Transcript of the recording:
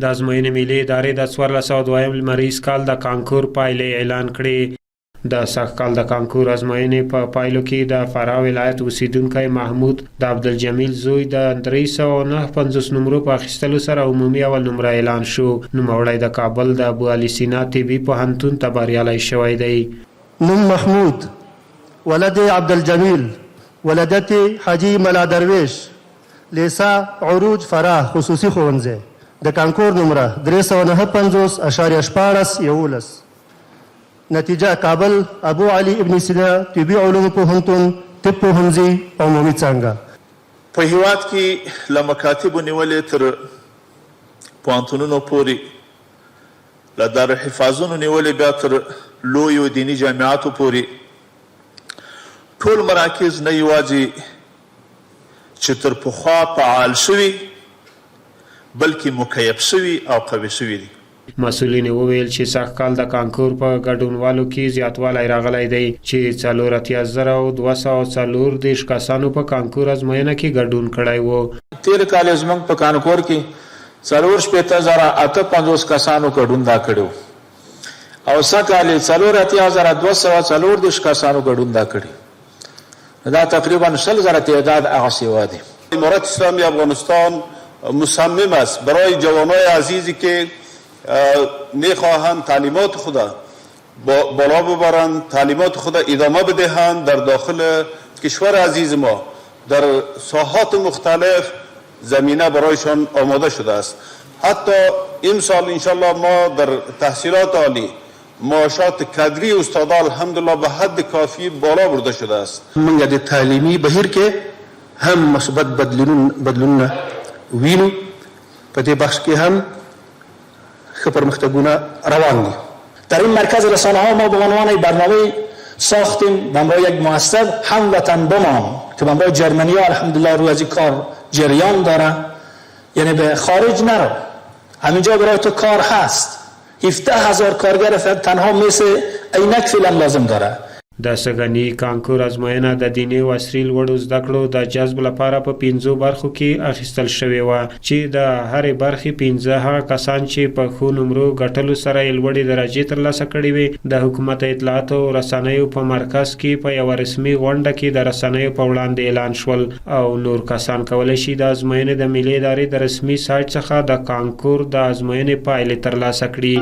د ازموینې ملي ادارې د 1402 لمریز کال د کانکور پایلې اعلان کړې. د سږکال د کانکور ازموینې په پایلو کې د فراه ولایت اوسیدونکی محمود د عبدالجمیل زوی د 359 نمرو په اخیستلو سره عمومي اول نمره اعلان شو. نوموړی د کابل د ابو علي سینا طبي پوهنتون ته بریالی شوی دی. نوم محمود، ولد عبدالجمیل، ولادت حاجی ملا درویش، لیسا عروج فراه خصوصي ښوونځی، د کانکور نمره 359.14 نتیجه کابل ابو علي ابن سینا طبي علومو پوهنتون طب پوهنځي عمومي څانګه. په هیواد کې له مکاتبو نیولې تر پوهنتونونو پورې، له دارالحفاظونو نیولې بیا تر لویو دیني جامعاتو پورې، ټول مراکز نه یوازې چې تر پخوا فعال شوي بلکې مکیف شوي او قوي شوي دي. مسؤلین وویل چې سږکال د کانکور په ګډونوالو کې زیاتوالی راغلی دی چې 48240 کسانو په کانکور ازموینه کې ګډون کړی و. تیر کال زموږ په کانکور کې 45850 کسانو ګډون دا کړی او سږکال 48240 کسانو ګډون دا کړی. دا تقریبا 100,000 تعداد هغه سیوا دی. امارت اسلامی افغانستان مصمم است برای جوانای عزیزی که میخواهند تعلیمات خود بالا ببرند، تعلیمات خود ادامه بدهند در داخل کشور عزیز ما در ساحات مختلف زمینه برایشان آماده شده است. حتی این سال انشالله ما در تحصیلات عالی معاشات کادری استادا الحمدلله به حد کافی بالا برده شده است. موږ د تعلیمي بهیر کې هم مثبت بدلونونه وینو. په دې بخش کې هم ښه پرمختګونه روان دي. در این مرکز رسانه ها ما به عنوان برنامه ساختیم به همراه یک مؤسسه هموطن بمان که به همراه جرمنی ها الحمدلله روی از این کار جریان داره، یعنی به خارج نرو، همینجا برای تو کار هست. 17,000 کارگر تنها مثل عینک فعلا لازم داره. د سږني کانکور ازموینه د دیني او عصري لوړو زده کړو د جذب لپاره په 5 برخو کې اخیستل شوې وه چې د هرې برخې 15 هغه کسان چې په ښو نمرو ګټلو سره یې لوړې درجې ترلاسه کړې وې د حکومت اطلاعاتو او رسنیو په مرکز کې په یوه رسمي غونډه کې د رسنیو په وړاندې اعلان شول او نور کسان کولی شي د ازموینې د ملي ادارې د رسمي سایټ څخه د کانکور د ازموینې پایلې ترلاسه کړي.